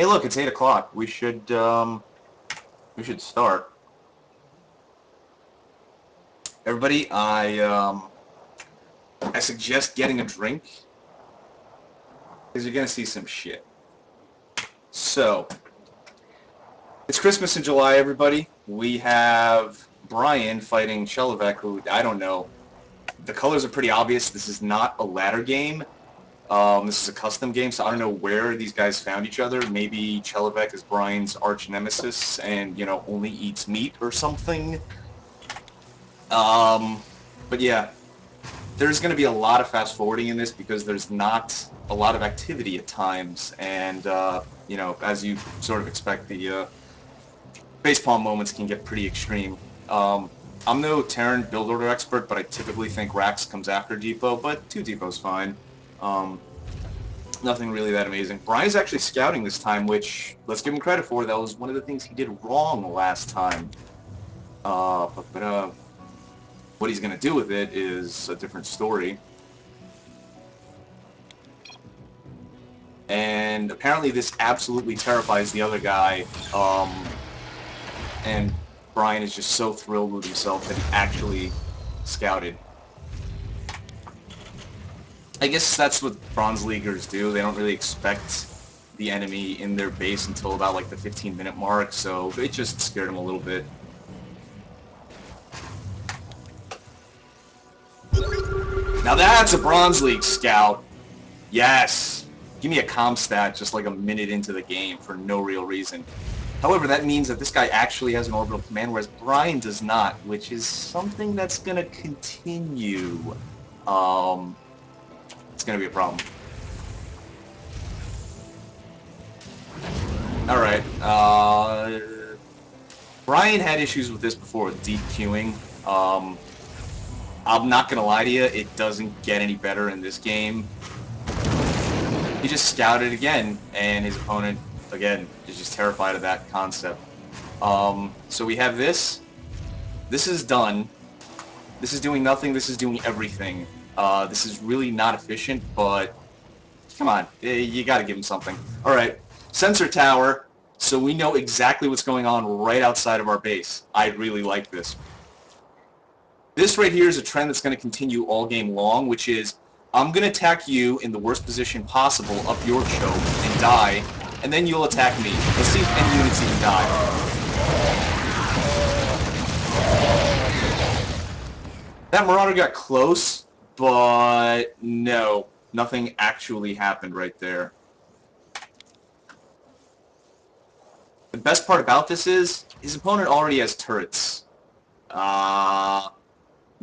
Hey, look, it's 8 o'clock. We should start. Everybody, I suggest getting a drink because you're gonna see some shit. So, it's Christmas in July, everybody. We have Bryan fighting Chelevek, who I don't know. The colors are pretty obvious. This is not a ladder game. This is a custom game, so I don't know where these guys found each other. Maybe Chelevek is Bryan's arch nemesis and, only eats meat or something. But yeah, there's going to be a lot of fast forwarding in this because there's not a lot of activity at times. And, as you sort of expect, the facepalm moments can get pretty extreme. I'm no Terran build order expert, but I typically think Rax comes after Depot, but 2 Depot's fine. Nothing really that amazing. Bryan's actually scouting this time, which, let's give him credit for. That was one of the things he did wrong last time. What he's going to do with it is a different story. And apparently this absolutely terrifies the other guy. And Bryan is just so thrilled with himself that he actually scouted. I guess that's what Bronze Leaguers do. They don't really expect the enemy in their base until about like the 15-minute mark, so it just scared him a little bit. Now that's a Bronze League scout. Yes. Give me a comm stat just like a minute into the game for no real reason. However, that means that this guy actually has an orbital command, whereas Bryan does not, which is something that's going to continue. It's going to be a problem. Alright, Bryan had issues with this before with deep queuing. I'm not going to lie to you, it doesn't get any better in this game. He just scouted again, and his opponent, again, is just terrified of that concept. So we have this. This is done. This is doing nothing, this is doing everything. This is really not efficient, but come on, you gotta give him something. Alright, sensor tower, so we know exactly what's going on right outside of our base. I really like this. This right here is a trend that's going to continue all game long, which is I'm going to attack you in the worst position possible up your choke and die, and then you'll attack me. Let's see if any units even die. That Marauder got close, but no, nothing actually happened right there. The best part about this is his opponent already has turrets.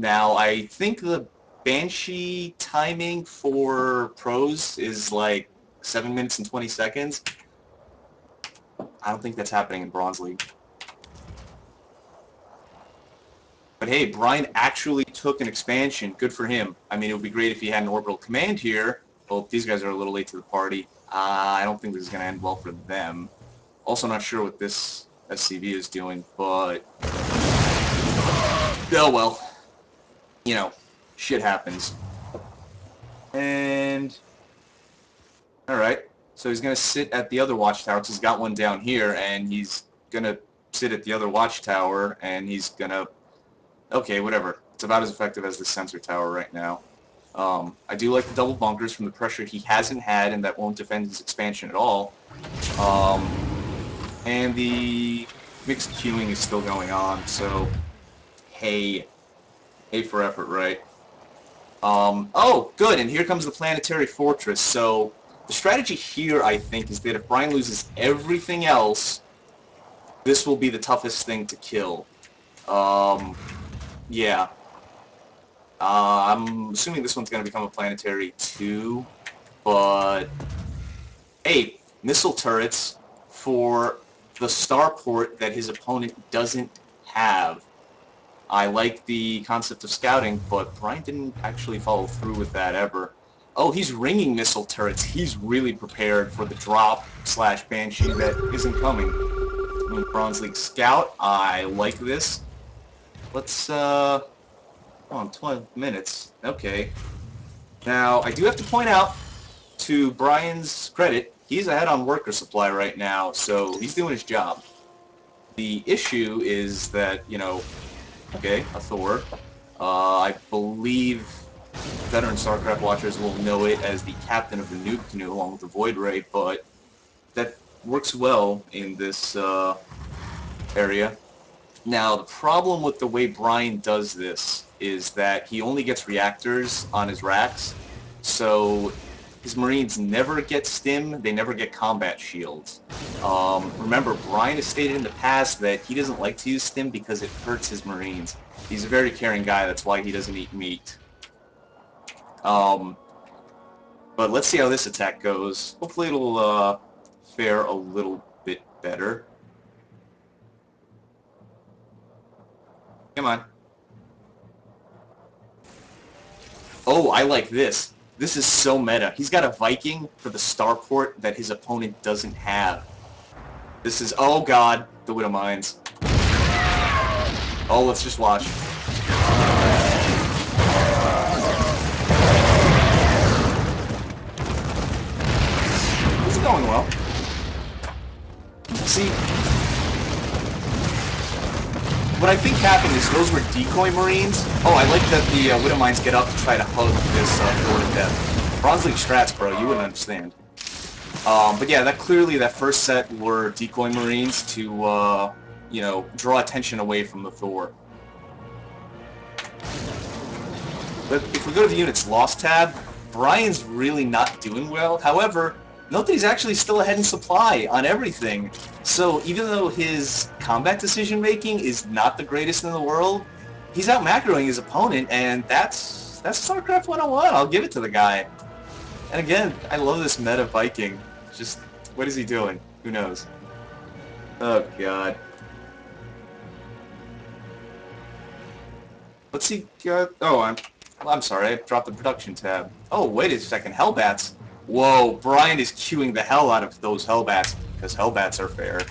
Now, I think the Banshee timing for pros is like 7 minutes and 20 seconds. I don't think that's happening in Bronze League. But hey, Bryan actually took an expansion. Good for him. I mean, it would be great if he had an orbital command here. Well, these guys are a little late to the party. I don't think this is going to end well for them. Also not sure what this SCV is doing, but oh well. Shit happens. And alright, so he's going to sit at the other watchtower, because he's got one down here, and he's going to sit at the other watchtower, and he's going to... Okay, whatever. It's about as effective as the sensor tower right now. I do like the double bunkers from the pressure he hasn't had, and that won't defend his expansion at all. And the mixed queuing is still going on, so... Hey for effort, right? Oh, good, and here comes the planetary fortress. So the strategy here, I think, is that if Bryan loses everything else, this will be the toughest thing to kill. Yeah. I'm assuming this one's going to become a planetary too, but hey, missile turrets for the starport that his opponent doesn't have. I like the concept of scouting, but Bryan didn't actually follow through with that ever. Oh, he's ringing missile turrets. He's really prepared for the drop/Banshee that isn't coming. I mean, Bronze League Scout, I like this. Let's, on 12 minutes. Okay. Now, I do have to point out, to Bryan's credit, he's ahead on worker supply right now, so he's doing his job. The issue is that, you know, okay, a Thor. I believe veteran StarCraft watchers will know it as the captain of the noob canoe along with the Void Ray, but that works well in this area. Now, the problem with the way Bryan does this is that he only gets reactors on his racks, so his Marines never get stim, they never get combat shields. Remember, Bryan has stated in the past that he doesn't like to use stim because it hurts his Marines. He's a very caring guy, that's why he doesn't eat meat. But let's see how this attack goes. Hopefully it'll fare a little bit better. Come on. Oh, I like this. This is so meta. He's got a Viking for the starport that his opponent doesn't have. This is, oh god, the Widow Mines. Oh, let's just watch. This is going well. See, what I think happened is those were decoy Marines. Oh, I like that the Widow Mines get up to try to hug this Thor to death. Bronze League strats, bro, you wouldn't understand. But yeah, that first set were decoy Marines to, you know, draw attention away from the Thor. But if we go to the units lost tab, Bryan's really not doing well. However, note that he's actually still ahead in supply on everything. So even though his combat decision making is not the greatest in the world, he's out macroing his opponent, and that's StarCraft 101. I'll give it to the guy. And again, I love this meta Viking. Just, what is he doing? Who knows? Oh god. Let's see. Oh, I'm sorry. I dropped the production tab. Oh, wait a second. Hellbats. Whoa, Bryan is queuing the hell out of those Hellbats because Hellbats are fair.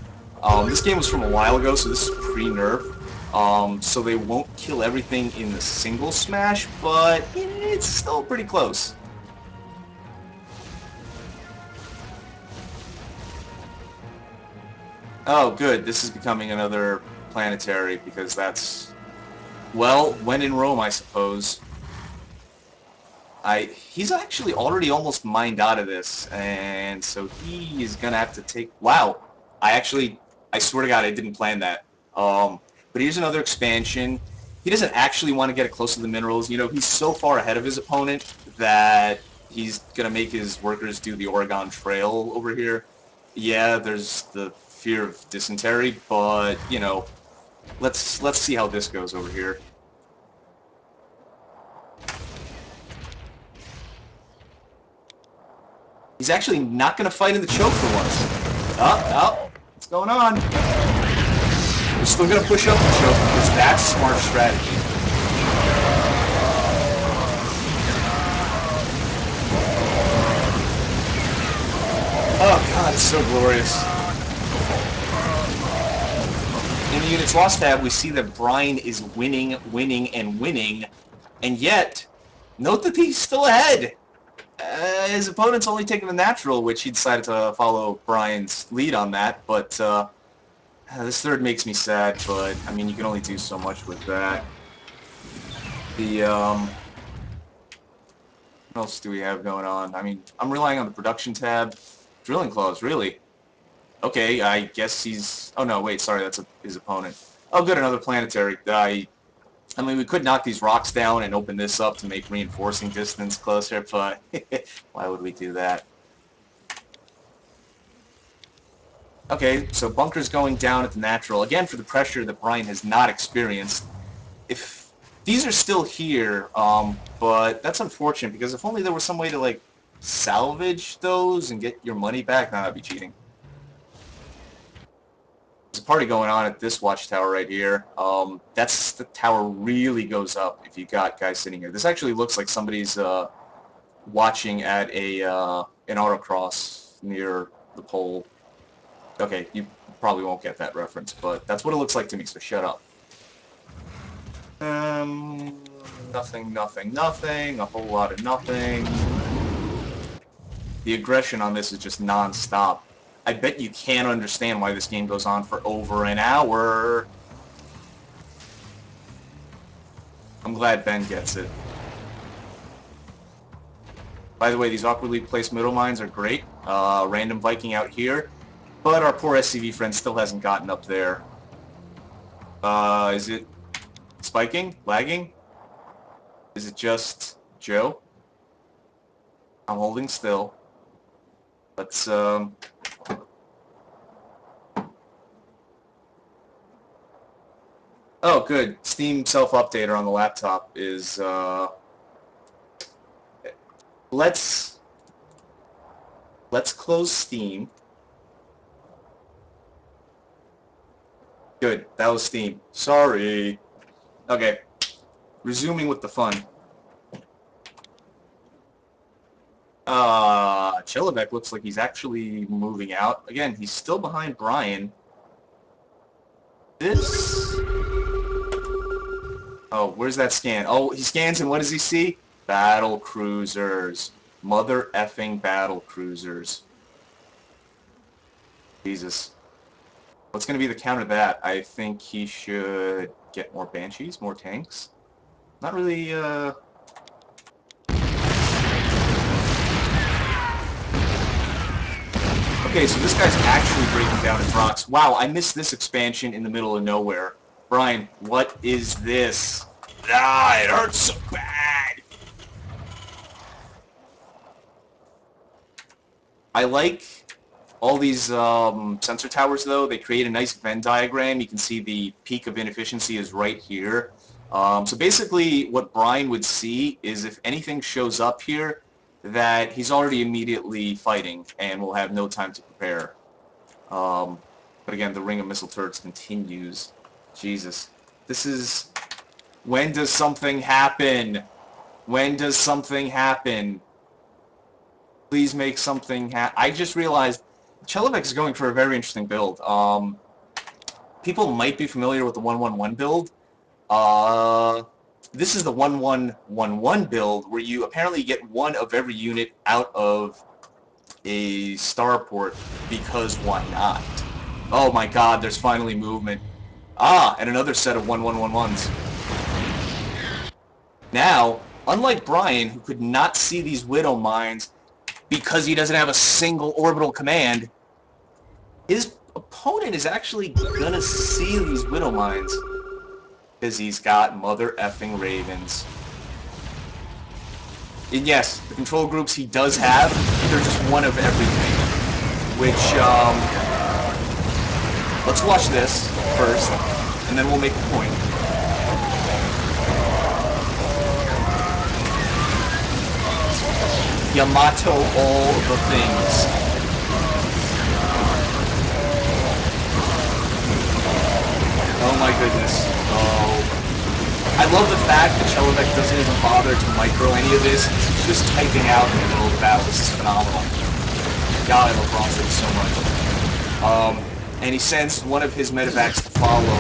This game was from a while ago, so this is pre-nerf. So they won't kill everything in the single smash, but it's still pretty close. Oh, good. This is becoming another planetary because that's, well, when in Rome, I suppose. He's actually already almost mined out of this, and so he is gonna have to take. Wow, I swear to God, I didn't plan that. But here's another expansion. He doesn't actually want to get it close to the minerals. You know, he's so far ahead of his opponent that he's gonna make his workers do the Oregon Trail over here. Yeah, there's the fear of dysentery, but you know, let's see how this goes over here. He's actually not going to fight in the choke for once. Oh, what's going on? We're still going to push up the choke because that's smart strategy. Oh god, it's so glorious. In the units lost tab, we see that Bryan is winning, and yet, note that he's still ahead. His opponent's only taken the natural, which he decided to follow Bryan's lead on that, but this third makes me sad, but I mean, you can only do so much with that. What else do we have going on? I mean, I'm relying on the production tab. Drilling claws, really? Okay, I guess he's... Oh no, wait, sorry, that's his opponent. Oh good, another planetary. I mean, we could knock these rocks down and open this up to make reinforcing distance closer, but why would we do that? Okay, so bunkers going down at the natural, again for the pressure that Bryan has not experienced. If these are still here, but that's unfortunate, because if only there was some way to, like, salvage those and get your money back, that'd be cheating. There's a party going on at this watchtower right here. That's the tower really goes up if you got guys sitting here. This actually looks like somebody's watching at a an autocross near the pole. Okay, you probably won't get that reference, but that's what it looks like to me, so shut up. Nothing, a whole lot of nothing. The aggression on this is just non-stop. I bet you can't understand why this game goes on for over an hour. I'm glad Ben gets it. By the way, these awkwardly placed middle mines are great. Random Viking out here. But our poor SCV friend still hasn't gotten up there. Is it spiking? Lagging? Is it just Joe? I'm holding still. Let's, Oh, good. Steam self-updater on the laptop is, Let's close Steam. Good. That was Steam. Sorry. Okay. Resuming with the fun. Chelovek looks like he's actually moving out. Again, he's still behind Bryan. This... Oh, where's that scan? Oh, he scans and what does he see? Battle cruisers. Mother effing battle cruisers. Jesus. What's going to be the counter to that? I think he should get more Banshees, more tanks. Not really, Okay, so this guy's actually breaking down his rocks. Wow, I missed this expansion in the middle of nowhere. Bryan, what is this? Ah, it hurts so bad! I like all these sensor towers, though. They create a nice Venn diagram. You can see the peak of inefficiency is right here. So basically, what Bryan would see is if anything shows up here, that he's already immediately fighting and will have no time to prepare. But again, the ring of missile turrets continues. Jesus. This is... When does something happen? When does something happen? Please make something happen. I just realized Chelovek is going for a very interesting build. People might be familiar with the 1-1-1 build. This is the 1-1-1-1 build where you apparently get one of every unit out of a starport because why not? Oh my god, there's finally movement. Ah, and another set of 1-1-1-1s. Now, unlike Bryan, who could not see these Widow mines because he doesn't have a single orbital command, his opponent is actually gonna see these Widow mines because he's got mother effing ravens. And yes, the control groups he does have, they're just one of everything. Which, let's watch this first, and then we'll make a point. Yamato all the things. Oh my goodness. Oh. I love the fact that Chelovek doesn't even bother to micro any of this. He's just typing out in the middle of the battle. This is phenomenal. God, I love Bronzetastic so much. And he sends one of his medevacs to follow,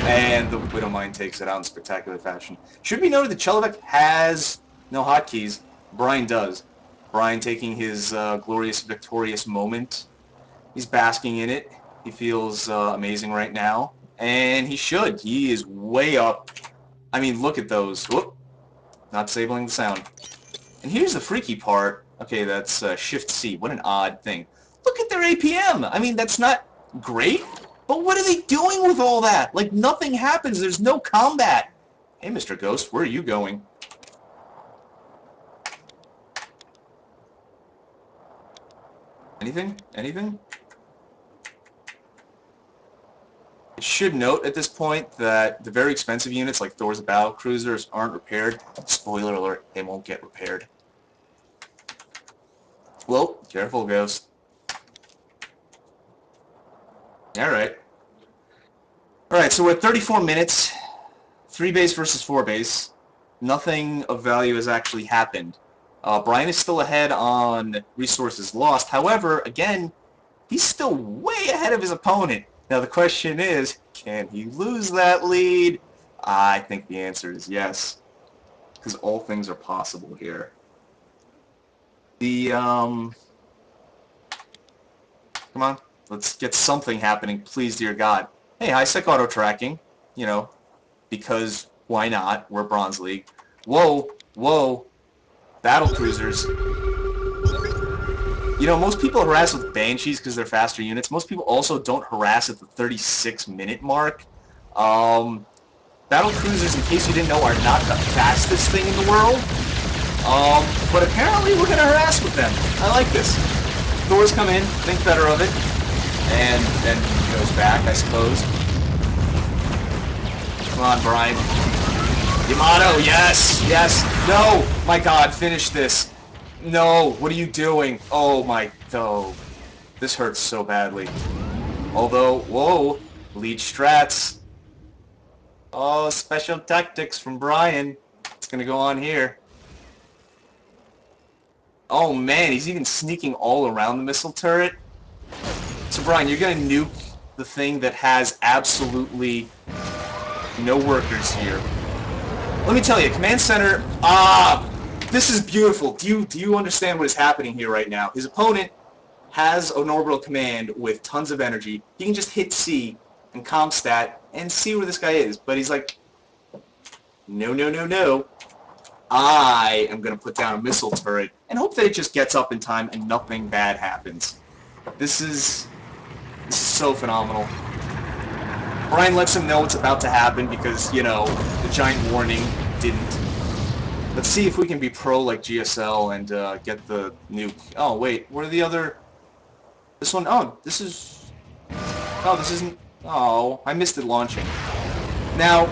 and the Widow Mine takes it out in spectacular fashion. Should be noted that Chelovek has no hotkeys. Bryan does. Bryan taking his glorious, victorious moment. He's basking in it. He feels amazing right now. And he should. He is way up. I mean, look at those. Whoop. Not disabling the sound. And here's the freaky part. Okay, that's Shift-C. What an odd thing. Look at their APM. I mean, that's not great, but what are they doing with all that? Like, nothing happens. There's no combat. Hey, Mr. Ghost, where are you going? Anything? Anything? I should note at this point that the very expensive units like Thor's battle cruisers aren't repaired. Spoiler alert, they won't get repaired. Whoa, careful, Ghost. Alright. Alright, so we're at 34 minutes. 3 base versus 4 base. Nothing of value has actually happened. Bryan is still ahead on resources lost. However, again, he's still way ahead of his opponent. Now the question is, can he lose that lead? I think the answer is yes, because all things are possible here. The Come on. Let's get something happening, please, dear God. Hey, high-sec auto-tracking. You know, because why not? We're Bronze League. Whoa, whoa. Battle cruisers. You know, most people harass with Banshees because they're faster units. Most people also don't harass at the 36-minute mark. Battle cruisers, in case you didn't know, are not the fastest thing in the world. But apparently we're going to harass with them. I like this. Thors come in, think better of it, and then he goes back, I suppose. Come on, Bryan. Yamato, yes, yes, no, my God, finish this. No, what are you doing? Oh my, oh, this hurts so badly. Although, whoa, lead strats. Oh, special tactics from Bryan. It's gonna go on here. Oh man, he's even sneaking all around the missile turret. So Bryan, you're gonna nuke the thing that has absolutely no workers here. Let me tell you, Command Center, this is beautiful. Do you understand what is happening here right now? His opponent has an orbital command with tons of energy. He can just hit C and Comstat and see where this guy is. But he's like, no, no, no, no. I am going to put down a missile turret and hope that it just gets up in time and nothing bad happens. This is so phenomenal. Bryan lets him know what's about to happen because, you know, the giant warning didn't. Let's see if we can be pro like GSL and get the nuke. Oh, wait, where are the other... This one, oh, this is... Oh, this isn't... Oh, I missed it launching. Now,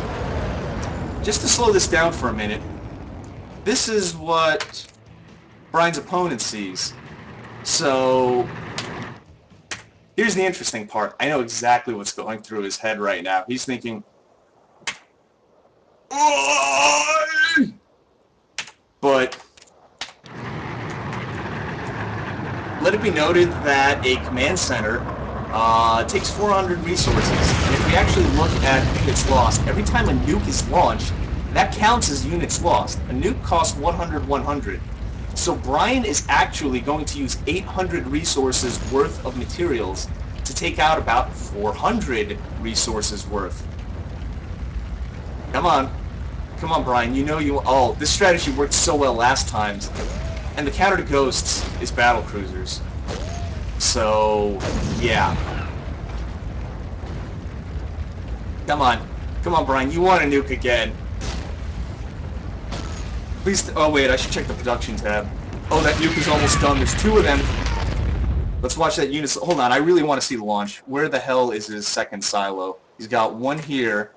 just to slow this down for a minute, this is what Bryan's opponent sees. So... Here's the interesting part. I know exactly what's going through his head right now. He's thinking, but let it be noted that a command center takes 400 resources. And if we actually look at units lost, every time a nuke is launched, that counts as units lost. A nuke costs 100. So Bryan is actually going to use 800 resources worth of materials to take out about 400 resources worth. Come on. Come on, Bryan. You know you... Oh, this strategy worked so well last time. And the counter to ghosts is battle cruisers. So, yeah. Come on. Come on, Bryan. You want a nuke again. Please... Oh, wait. I should check the production tab. Oh, that nuke is almost done. There's two of them. Let's watch that unit. Hold on. I really want to see the launch. Where the hell is his second silo? He's got one here.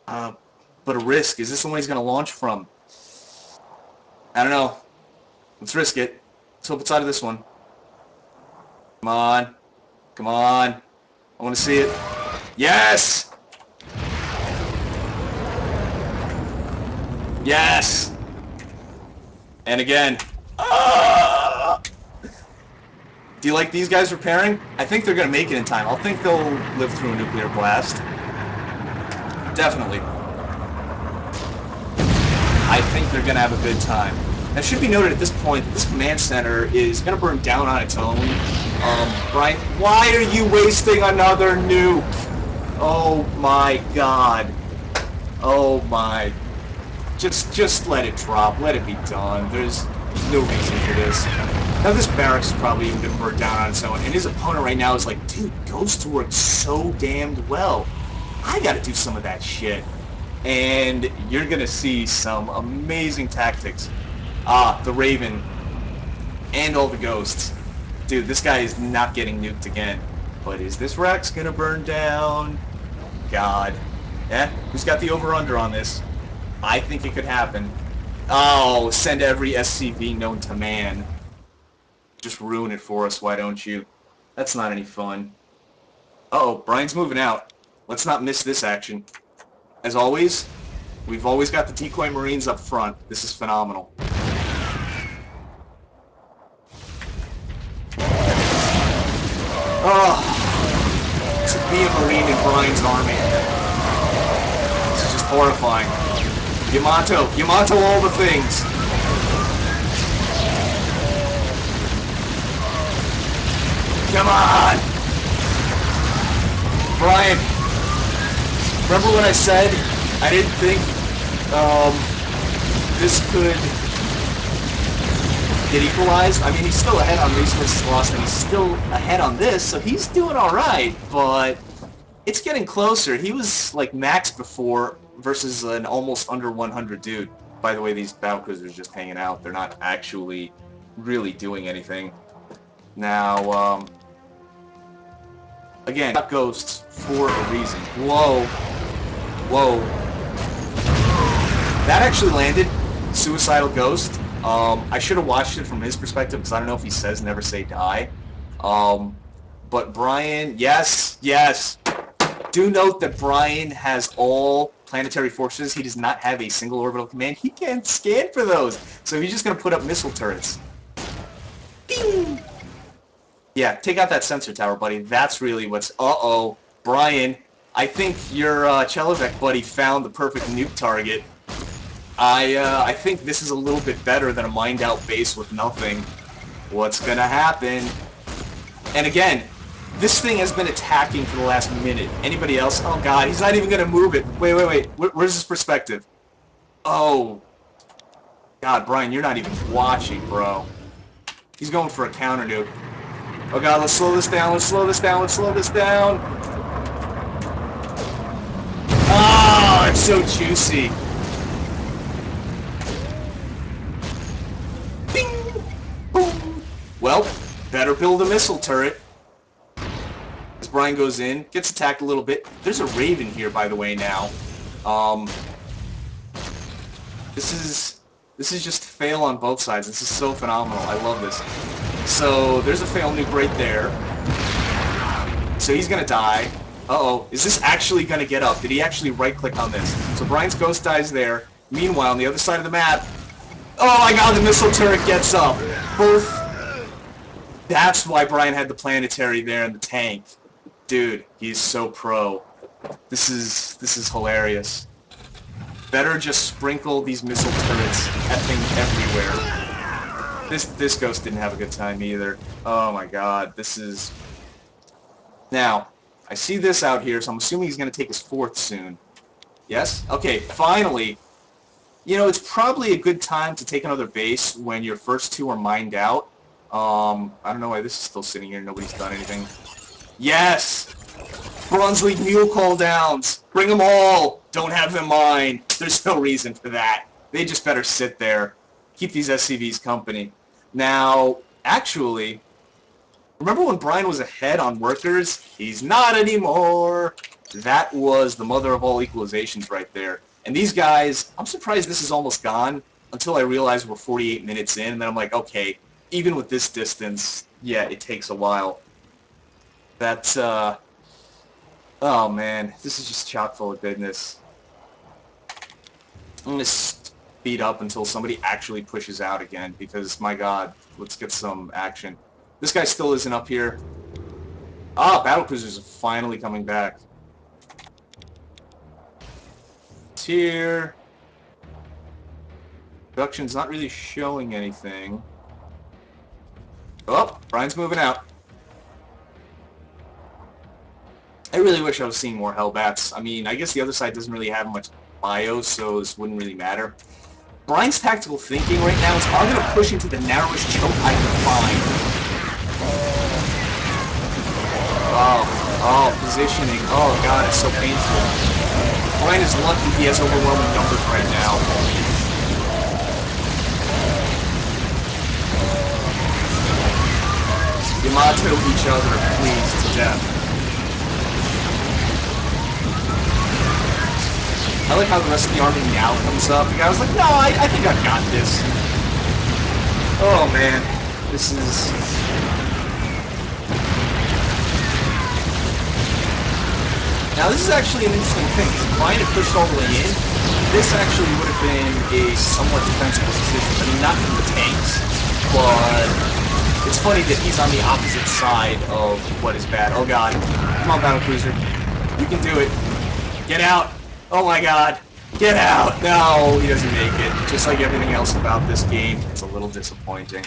But a risk. Is this the one he's going to launch from? I don't know. Let's risk it. Let's hope it's out of this one. Come on. Come on. I want to see it. Yes! Yes! And again. Ah! Do you like these guys repairing? I think they're going to make it in time. I think they'll live through a nuclear blast. Definitely. I think they're going to have a good time. Now, it should be noted at this point that this command center is going to burn down on its own. Bryan, why are you wasting another nuke? Oh my God. Oh my. Just let it drop. Let it be done. There's no reason for this. Now this barracks is probably even going to burn down on its own, and his opponent right now is like, dude, Ghost works so damned well. I got to do some of that shit. And you're going to see some amazing tactics. The Raven and all the Ghosts. Dude, this guy is not getting nuked again. But is this Rex going to burn down? God. Yeah, who's got the over-under on this? I think it could happen. Oh, send every SCV known to man. Just ruin it for us, why don't you? That's not any fun. Uh-oh, Bryan's moving out. Let's not miss this action. As always, we've always got the decoy Marines up front. This is phenomenal. Oh, to be a Marine in Bryan's army. This is just horrifying. Yamato all the things. Come on! Bryan, remember when I said I didn't think this could get equalized? I mean, he's still ahead on resources lost, and he's still ahead on this, so he's doing alright, but it's getting closer. He was like max before versus an almost under 100 dude. By the way, these battlecruisers just hanging out. They're not actually really doing anything. Now, again, got ghosts for a reason. Whoa. Whoa. That actually landed. Suicidal ghost. I should have watched it from his perspective because I don't know if he says never say die. But Bryan, yes, yes. Do note that Bryan has all planetary forces. He does not have a single orbital command. He can't scan for those. So he's just going to put up missile turrets. Ding! Yeah, take out that sensor tower, buddy. That's really what's... Uh-oh. Bryan, I think your Chelovek buddy found the perfect nuke target. I think this is a little bit better than a mined-out base with nothing. What's gonna happen? And again, this thing has been attacking for the last minute. Anybody else? Oh god, he's not even gonna move it. Wait, wait, wait. Where's his perspective? Oh. God, Bryan, you're not even watching, bro. He's going for a counter nuke. Oh god, let's slow this down, let's slow this down, let's slow this down. Oh, it's so juicy. Bing! Boom! Well, better build a missile turret. As Bryan goes in, gets attacked a little bit. There's a Raven here, by the way, now. This is just fail on both sides. This is so phenomenal. I love this. So, there's a fail nuke right there. So he's gonna die. Uh-oh. Is this actually gonna get up? Did he actually right-click on this? So Bryan's ghost dies there. Meanwhile, on the other side of the map... Oh my god, the missile turret gets up! Both... That's why Bryan had the planetary there in the tank. Dude, he's so pro. This is hilarious. Better just sprinkle these missile turrets effing everywhere. This ghost didn't have a good time either. Oh my god, this is... Now, I see this out here, so I'm assuming he's going to take his fourth soon. Yes? Okay, finally. You know, it's probably a good time to take another base when your first two are mined out. I don't know why this is still sitting here. Nobody's done anything. Yes! Bronze League Mule call downs! Bring them all! Don't have them mined. There's no reason for that. They just better sit there. Keep these SCVs company. Now, actually, remember when Bryan was ahead on workers? He's not anymore. That was the mother of all equalizations right there. And these guys, I'm surprised this is almost gone until I realized we're 48 minutes in, and then I'm like, okay, even with this distance, yeah, it takes a while. That's, oh man, this is just chock full of goodness. I'm going to speed up until somebody actually pushes out again, because, my god, let's get some action. This guy still isn't up here. Ah, battlecruisers are finally coming back. It's here. Production's not really showing anything. Oh, Bryan's moving out. I really wish I was seeing more Hellbats. I mean, I guess the other side doesn't really have much bio, so this wouldn't really matter. Bryan's tactical thinking right now is, I'm going to push into the narrowest choke I can find. Oh, positioning. Oh god, it's so painful. Bryan is lucky he has overwhelming numbers right now. Yamato each other, please, to death. I like how the rest of the army now comes up. The guy was like, no, I think I've got this. Oh man, this is... Now this is actually an interesting thing. If Bryan had pushed all the way in, this actually would have been a somewhat defensible decision. I mean, not from the tanks, but it's funny that he's on the opposite side of what is bad. Oh god. Come on, battlecruiser. You can do it. Get out. Oh my god. Get out. No, he doesn't make it. Just like everything else about this game, it's a little disappointing.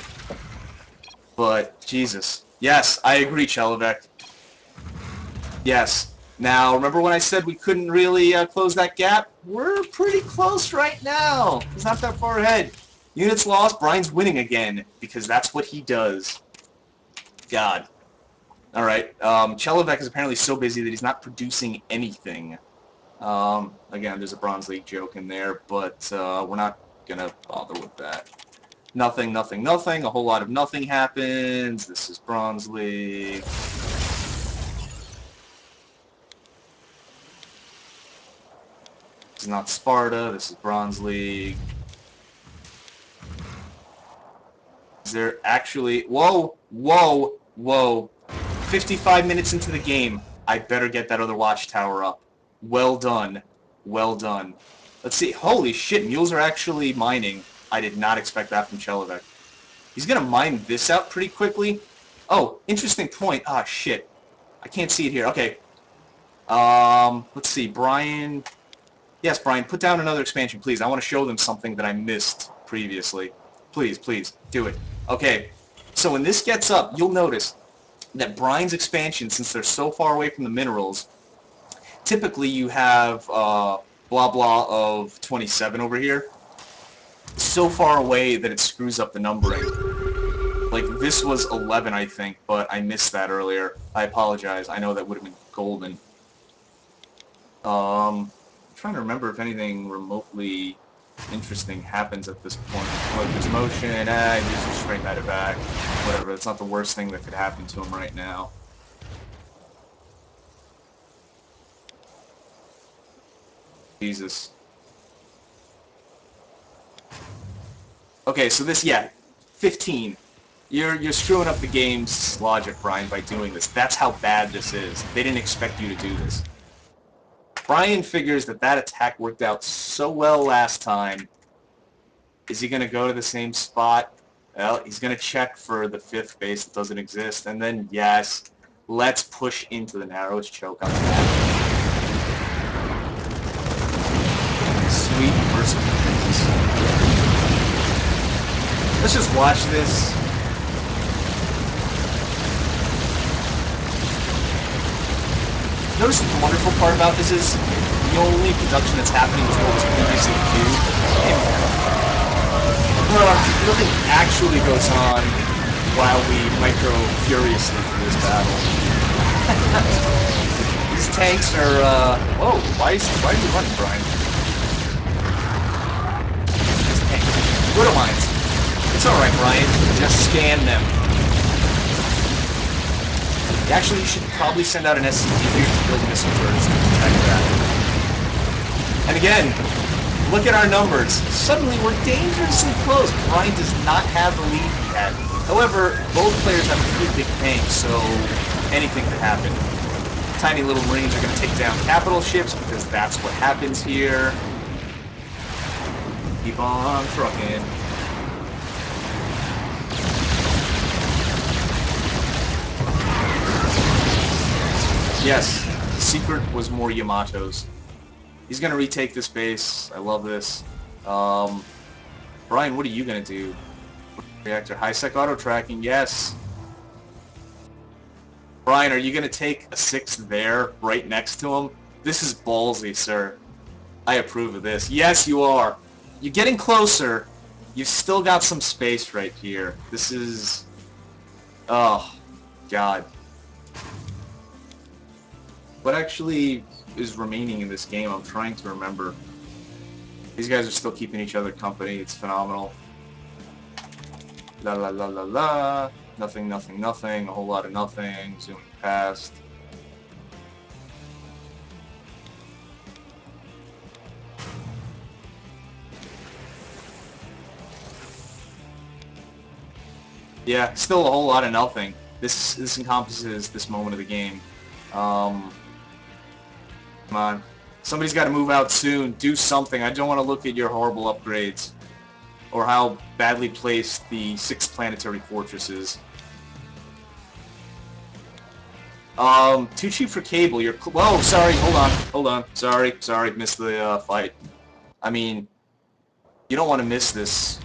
But, Jesus. Yes, I agree, Chelovek. Yes. Now, remember when I said we couldn't really close that gap? We're pretty close right now. He's not that far ahead. Units lost. Bryan's winning again because that's what he does. God. All right. Chelovek is apparently so busy that he's not producing anything. Again, there's a Bronze League joke in there, but we're not going to bother with that. Nothing, nothing, nothing. A whole lot of nothing happens. This is Bronze League. This is not Sparta. This is Bronze League. Is there actually... Whoa! Whoa! Whoa! 55 minutes into the game. I better get that other watchtower up. Well done. Well done. Let's see. Holy shit, mules are actually mining. I did not expect that from Chelovek. He's going to mine this out pretty quickly. Oh, interesting point. Ah, shit. I can't see it here. Okay. Let's see. Bryan... Yes, Bryan, put down another expansion, please. I want to show them something that I missed previously. Please, please, do it. Okay. So when this gets up, you'll notice that Bryan's expansion, since they're so far away from the minerals, typically you have blah blah of 27 over here, so far away that it screws up the numbering. Like, this was 11, I think, but I missed that earlier. I apologize. I know that would have been golden. I'm trying to remember if anything remotely interesting happens at this point. Like, there's motion, just straight that back. Whatever, it's not the worst thing that could happen to him right now. Jesus. Okay, so this, yeah, 15. You're screwing up the game's logic, Bryan, by doing this. That's how bad this is. They didn't expect you to do this. Bryan figures that that attack worked out so well last time. Is he going to go to the same spot? Well, he's going to check for the 5th base that doesn't exist. And then, yes, let's push into the narrowest choke on the map. Sweet merciful goodness. Let's just watch this. Notice the wonderful part about this is the only production that's happening is what was previously queued. Nothing actually goes on while we micro furiously through this battle. These tanks are, whoa, why are you running, Bryan? This tank. Widow mines. It's alright, Bryan. Just scan them. Actually, you should probably send out an SCV here to build missile turrets to protect that. And again, look at our numbers. Suddenly, we're dangerously close. Bryan does not have the lead yet. However, both players have a pretty big tank, so anything could happen. Tiny little Marines are going to take down capital ships because that's what happens here. Keep on trucking. Yes, the secret was more Yamatos. He's going to retake this base. I love this. Bryan, what are you going to do? Reactor high-sec auto-tracking, yes. Bryan, are you going to take a 6th there, right next to him? This is ballsy, sir. I approve of this. Yes, you are. You're getting closer. You've still got some space right here. This is... Oh, God. What actually is remaining in this game? I'm trying to remember. These guys are still keeping each other company. It's phenomenal. La la la la la. Nothing, nothing, nothing. A whole lot of nothing. Zooming past. Yeah, still a whole lot of nothing. This encompasses this moment of the game. Come on. Somebody's got to move out soon. Do something. I don't want to look at your horrible upgrades. Or how badly placed the 6 planetary fortress is. Too cheap for cable. You're... Whoa, sorry. Hold on. Sorry. Missed the fight. I mean, you don't want to miss this.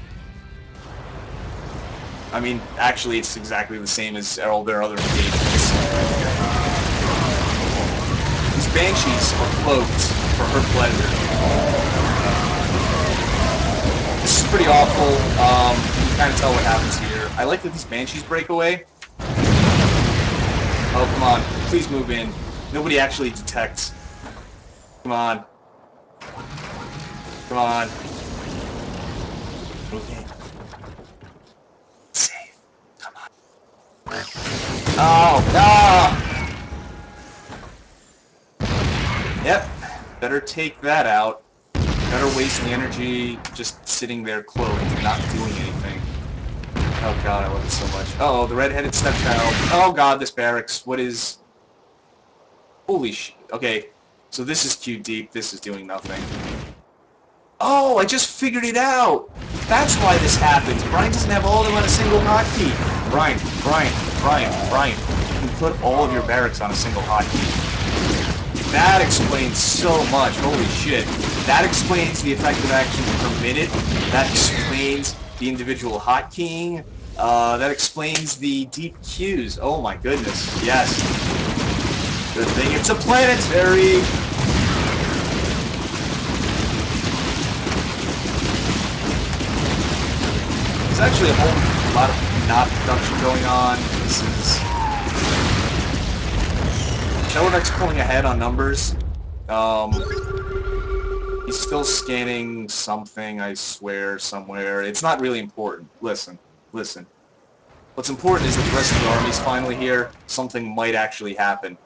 I mean, actually, it's exactly the same as all their other engagements. These Banshees are cloaked for her pleasure. This is pretty awful. You can kind of tell what happens here. I like that these Banshees break away. Oh, come on. Please move in. Nobody actually detects. Come on. Come on. Move in. Save. Come on. Oh, ah! Yep. Better take that out. Better waste the energy just sitting there cloaked and not doing anything. Oh god, I love it so much. Uh-oh, the red-headed stepchild. Oh god, this barracks. What is... Holy sh... Okay, so this is queued deep. This is doing nothing. Oh, I just figured it out! That's why this happens. Bryan doesn't have all of them on a single hotkey. Bryan. You can put all of your barracks on a single hotkey. That explains so much. Holy shit. That explains the effective action per minute. That explains the individual hotkeying. That explains the deep queues. Oh my goodness. Yes. Good thing it's a planetary. There's actually a whole lot of not production going on. This is... Shadowneck's pulling ahead on numbers. He's still scanning something, I swear, somewhere. It's not really important. Listen. What's important is that the rest of the army's finally here. Something might actually happen.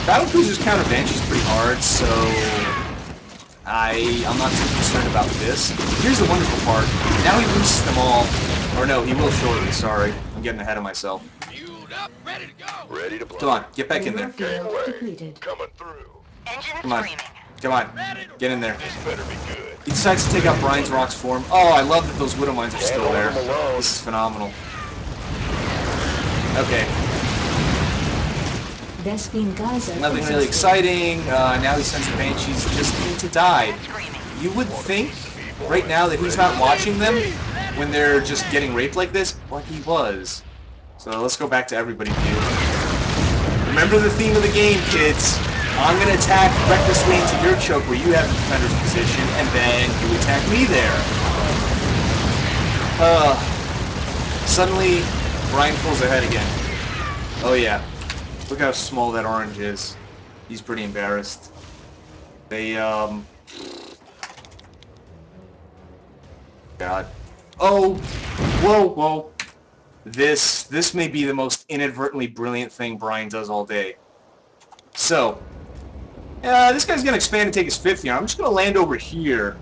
Battlecruisers counter Banshees pretty hard, so I'm not too concerned about this. Here's the wonderful part. Now he boosts them all. Or no, he will shortly, sorry. I'm getting ahead of myself. Up, ready to go. Ready to play. Come on, get back in there. Coming through. Come on. Come on. Get in there. This better be good. He decides to take out Bryan's Rock's form. Oh, I love that those Widow Mines are still there. This is phenomenal. Okay. Nothing really exciting. Now he sends the Banshees just in to die. You would think, right now, that he's not watching them when they're just getting raped like this, but he was. So let's go back to everybody view. Remember the theme of the game, kids. I'm going to attack recklessly into your choke where you have the defender's position, and then you attack me there. Suddenly, Bryan pulls ahead again. Oh yeah. Look how small that orange is. He's pretty embarrassed. They, God. Oh! Whoa! This may be the most inadvertently brilliant thing Bryan does all day. So, this guy's gonna expand and take his 5th here. I'm just gonna land over here.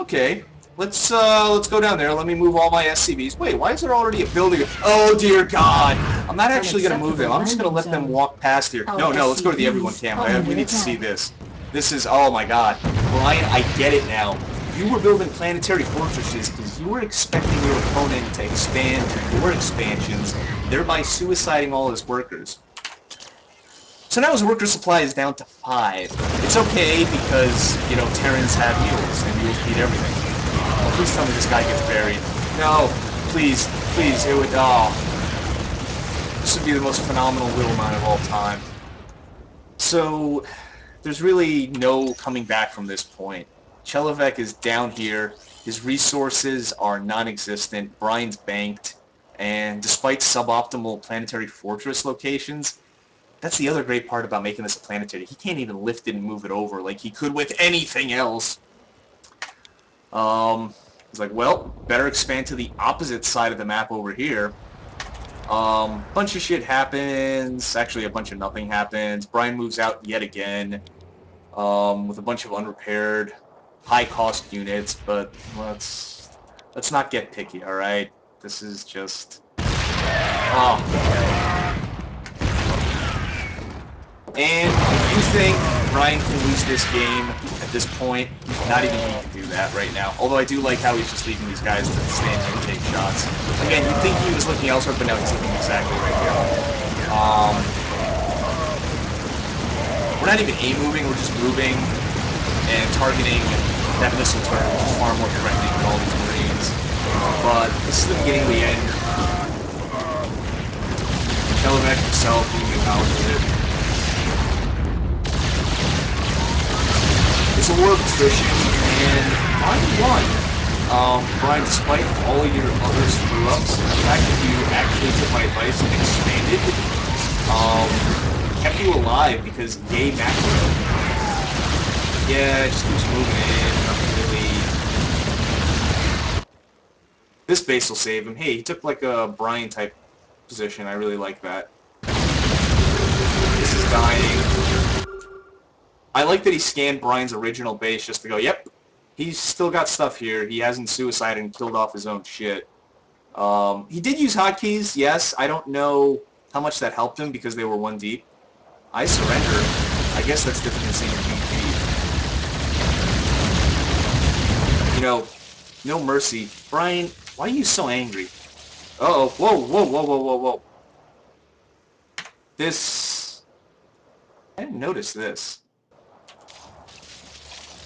Okay. Let's go down there. Let me move all my SCVs. Wait, why is there already a building? Oh dear God! I'm not actually gonna move them. I'm just gonna let them walk past here. No, let's go to the everyone cam. We need to see this. This is, oh my God. Bryan, I get it now. You were building planetary fortresses because you were expecting your opponent to expand to your expansions, thereby suiciding all his workers. So now his worker supply is down to 5. It's okay because, you know, Terrans have mules, and mules beat everything. Oh, please tell me this guy gets buried. No, please, it would, oh. This would be the most phenomenal Whittle Mine of all time. So, there's really no coming back from this point. Chelovek is down here, his resources are non-existent, Bryan's banked, and despite suboptimal planetary fortress locations, that's the other great part about making this a planetary. He can't even lift it and move it over like he could with anything else. He's like, well, better expand to the opposite side of the map over here. Bunch of shit happens, actually a bunch of nothing happens. Bryan moves out yet again, with a bunch of unrepaired high-cost units, but let's not get picky, alright? This is just... Oh. And if you think Bryan can lose this game at this point, not even he can do that right now. Although I do like how he's just leaving these guys to stand here and take shots. Again, you'd think he was looking elsewhere, but no, he's looking exactly right here. We're not even A-moving, we're just moving. and targeting that missile turret, which is far more threatening than all these Marines. But this is the beginning of the end. Kelevec himself even acknowledges it. It's a war of attrition, and Bryan won. Bryan, despite all of your other screw-ups, the fact that you actually took my advice and expanded, kept you alive because yay macro. Yeah, it just keeps moving in, nothing really. This base will save him. Hey, he took like a Bryan type position. I really like that. This is dying. I like that he scanned Bryan's original base just to go, yep, he's still got stuff here. He hasn't suicided and killed off his own shit. He did use hotkeys, yes. I don't know how much that helped him because they were one deep. I surrender. I guess that's different than saying GG. You know, no mercy. Bryan, why are you so angry? Uh-oh. Whoa, whoa, whoa, whoa, whoa, whoa. This... I didn't notice this.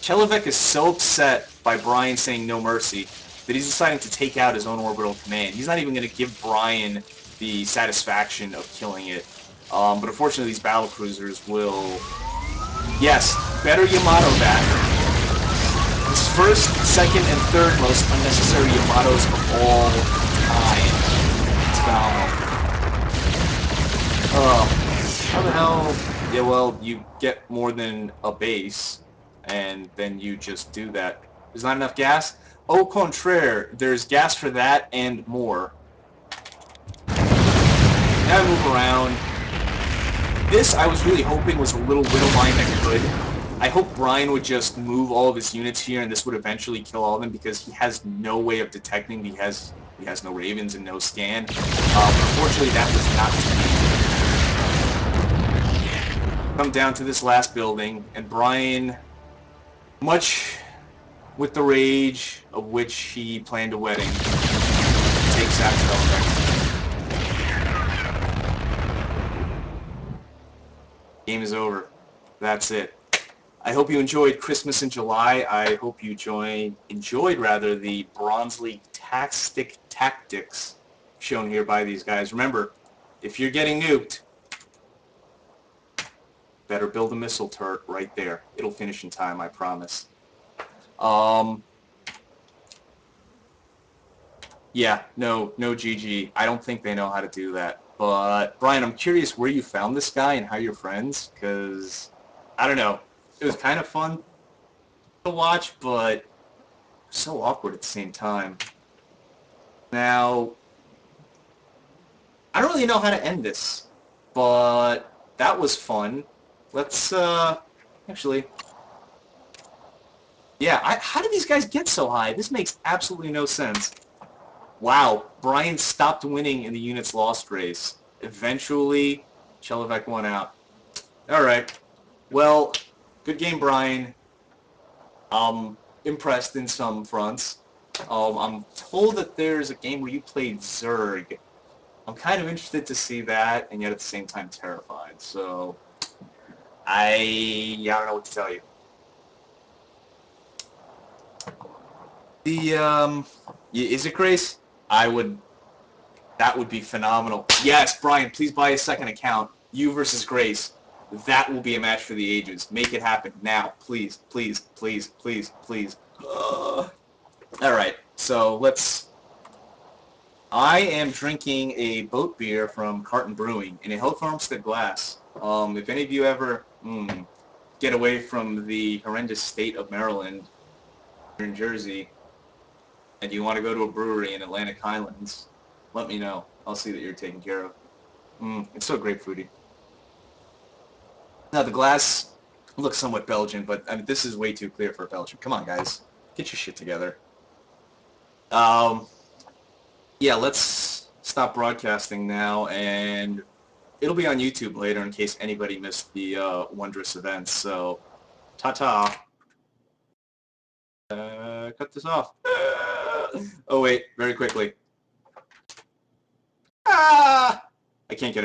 Kelevec is so upset by Bryan saying no mercy that he's deciding to take out his own orbital command. He's not even going to give Bryan the satisfaction of killing it. But unfortunately these battlecruisers will... Yes, better Yamato back. His first, second, and third most unnecessary Yamatos of all time. It's phenomenal. How the hell... Yeah, well, you get more than a base, and then you just do that. There's not enough gas? Au contraire, there's gas for that and more. Now I move around. This, I was really hoping, was a little Widowmine that could. I hope Bryan would just move all of his units here, and this would eventually kill all of them, because he has no way of detecting. He has no Ravens and no scan. Unfortunately, that was not to be. Come down to this last building, and Bryan, much with the rage of which he planned a wedding, takes that spell. Game is over. That's it. I hope you enjoyed Christmas in July. I hope you enjoyed the Bronzetastic tactics shown here by these guys. Remember, if you're getting nuked, better build a missile turret right there. It'll finish in time, I promise. Yeah, no GG. I don't think they know how to do that. But, Bryan, I'm curious where you found this guy and how you're friends, because, I don't know. It was kind of fun to watch, but so awkward at the same time. Now, I don't really know how to end this, but that was fun. Let's, actually... Yeah, how did these guys get so high? This makes absolutely no sense. Wow, Bryan stopped winning in the units lost race. Eventually, Kelevec won out. Alright. Well, good game, Bryan. Impressed in some fronts. I'm told that there's a game where you played Zerg. I'm kind of interested to see that, and yet at the same time terrified. So, I don't know what to tell you. Is it Grace? That would be phenomenal. Yes, Bryan, please buy a second account. You versus Grace. That will be a match for the ages. Make it happen now. Please, please, please, please, please. Alright, so let's... I am drinking a boat beer from Carton Brewing in a Hill Farmstead glass. If any of you ever get away from the horrendous state of Maryland, or in Jersey, and you want to go to a brewery in Atlantic Highlands, let me know. I'll see that you're taken care of. It's so grapefruity. Now, the glass looks somewhat Belgian, but I mean, this is way too clear for Belgium. Come on, guys. Get your shit together. Yeah, let's stop broadcasting now, and it'll be on YouTube later in case anybody missed the wondrous events. So, ta-ta. Cut this off. Oh, wait, very quickly. I can't get it.